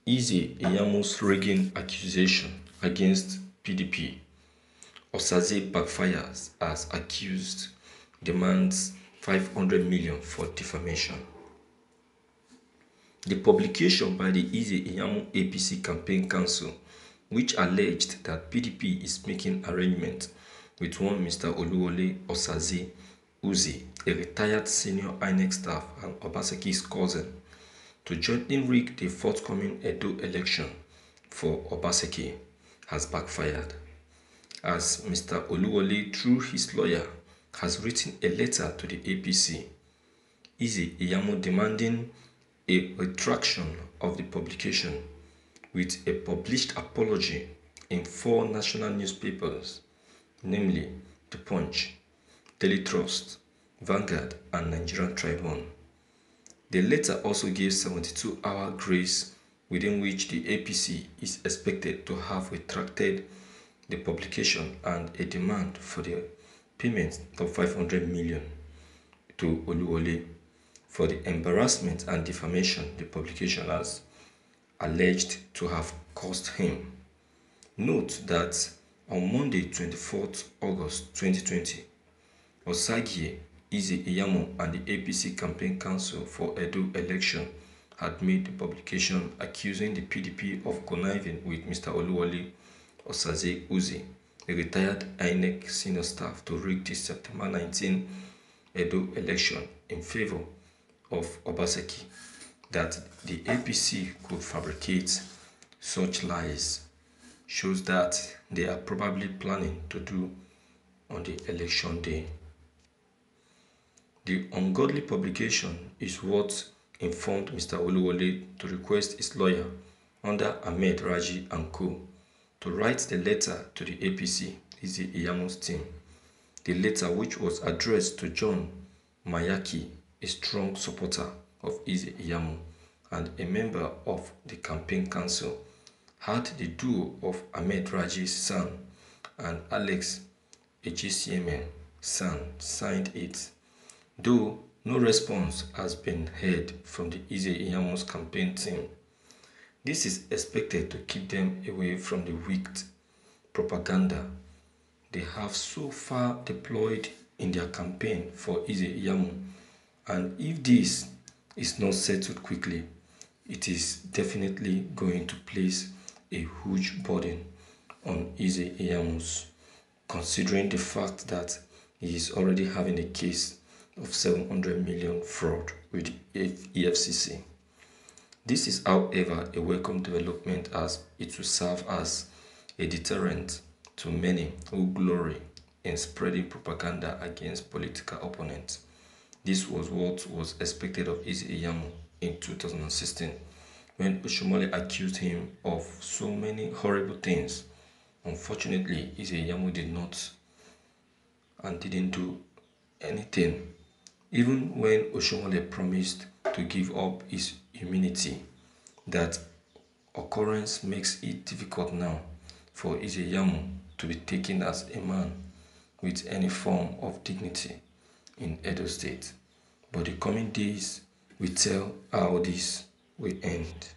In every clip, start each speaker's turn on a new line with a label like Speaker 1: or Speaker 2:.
Speaker 1: Eze Iyamu's rigging accusation against PDP. Osaze backfires as accused demands 500 million for defamation. The publication by the Eze Iyamu APC Campaign Council, which alleged that PDP is making arrangements with one Mr. Oluwole Osaze Uzi, a retired senior INEC staff and Obaseki's cousin, to jointly rig the forthcoming Edo election for Obaseki, has backfired, as Mr. Oluwole, through his lawyer, has written a letter to the APC, Eze Iyamu, demanding a retraction of the publication with a published apology in 4 national newspapers, namely The Punch, Daily Trust, Vanguard, and Nigerian Tribune. The letter also gives 72-hour grace within which the APC is expected to have retracted the publication and a demand for the payment of 500 million to Oluwole for the embarrassment and defamation the publication has alleged to have caused him. Note that on Monday, 24th August 2020, Osagie, Eze Iyamu, and the APC Campaign Council for Edo election had made the publication accusing the PDP of conniving with Mr. Oluwole Osaze Uzi, a retired INEC senior staff, to rig the September 19 Edo election in favor of Obaseki. That the APC could fabricate such lies shows that they are probably planning to do on the election day. The ungodly publication is what informed Mr. Oluwole to request his lawyer under Ahmed Raji and Co. to write the letter to the APC, Eze Iyamu's team. The letter, which was addressed to John Mayaki, a strong supporter of Eze Iyamu and a member of the campaign council, had the duo of Ahmed Raji's son and Alex Ejisieme son signed it, though no response has been heard from the Eze Iyamu's campaign team. This is expected to keep them away from the wicked propaganda they have so far deployed in their campaign for Eze Iyamu, and if this is not settled quickly, it is definitely going to place a huge burden on Eze Iyamu, considering the fact that he is already having a case of 700 million fraud with the EFCC. This is, however, a welcome development, as it will serve as a deterrent to many who glory in spreading propaganda against political opponents. This was what was expected of Eze Iyamu in 2016, when Oshomole accused him of so many horrible things. Unfortunately, Eze Iyamu did not and didn't do anything. Even when Oshomole promised to give up his immunity, that occurrence makes it difficult now for Eze Iyamu to be taken as a man with any form of dignity in Edo State. But the coming days will tell how this will end.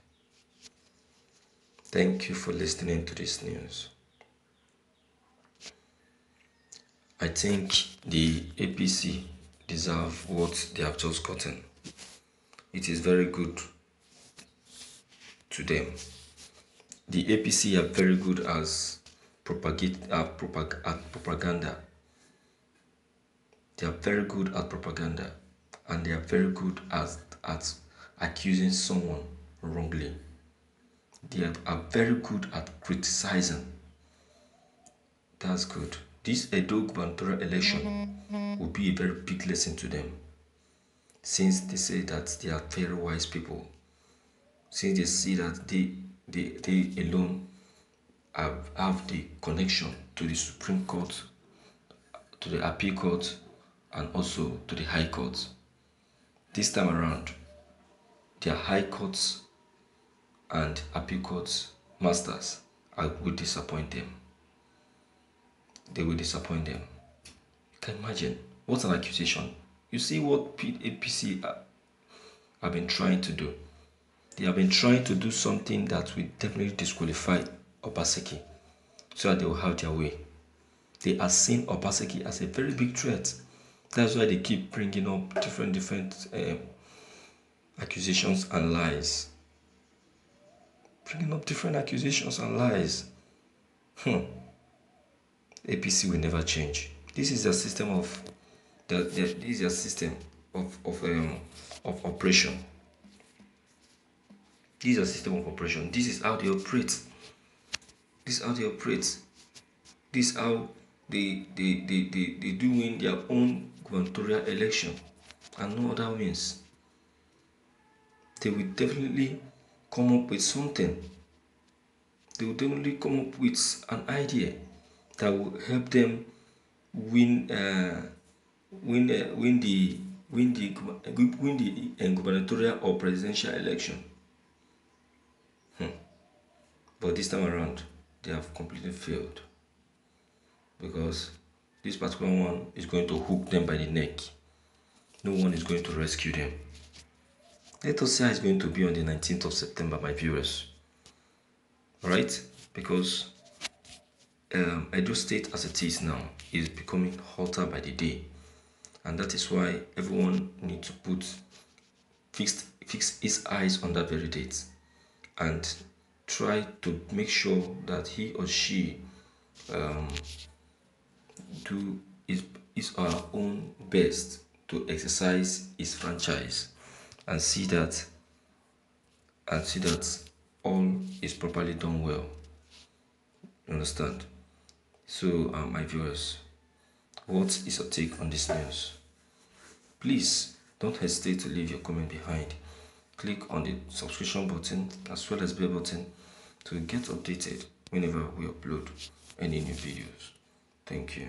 Speaker 1: Thank you for listening to this news. I think the APC deserve what they have just gotten. It is very good to them. The APC are very good as propaganda. They are very good at propaganda, and they are very good at accusing someone wrongly. They are very good at criticizing. That's good. This Edo gubernatorial election will be a very big lesson to them, since they say that they are very wise people, since they see that they alone have the connection to the Supreme Court, to the Appeal Court, and also to the High Court. This time around, their High Courts and Appeal Courts masters will disappoint them. They will disappoint them. You can imagine, what an accusation. You see what APC have been trying to do. They have been trying to do something that will definitely disqualify Obaseki so that they will have their way. They are seeing Obaseki as a very big threat. That's why they keep bringing up different accusations and lies. Bringing up different accusations and lies. APC will never change. This is a system of this is a system of operation. This is a system of operation. This is how they operate. This is how they operate. This is how they do win their own gubernatorial election and no other means. They will definitely come up with something. They will definitely come up with an idea that will help them win the gubernatorial or presidential election. But this time around, they have completely failed, because this particular one is going to hook them by the neck. No one is going to rescue them. Let us see how it's going to be on the 19th of September, my viewers. Alright? Because Edo State as it is now is becoming hotter by the day. And that is why everyone needs to fix his eyes on that very date and try to make sure that he or she do his our own best to exercise his franchise and see that all is properly done well. Understand? So my viewers, what is your take on this news? Please don't hesitate to leave your comment behind. Click on the subscription button as well as bell button to get updated whenever we upload any new videos. Thank you.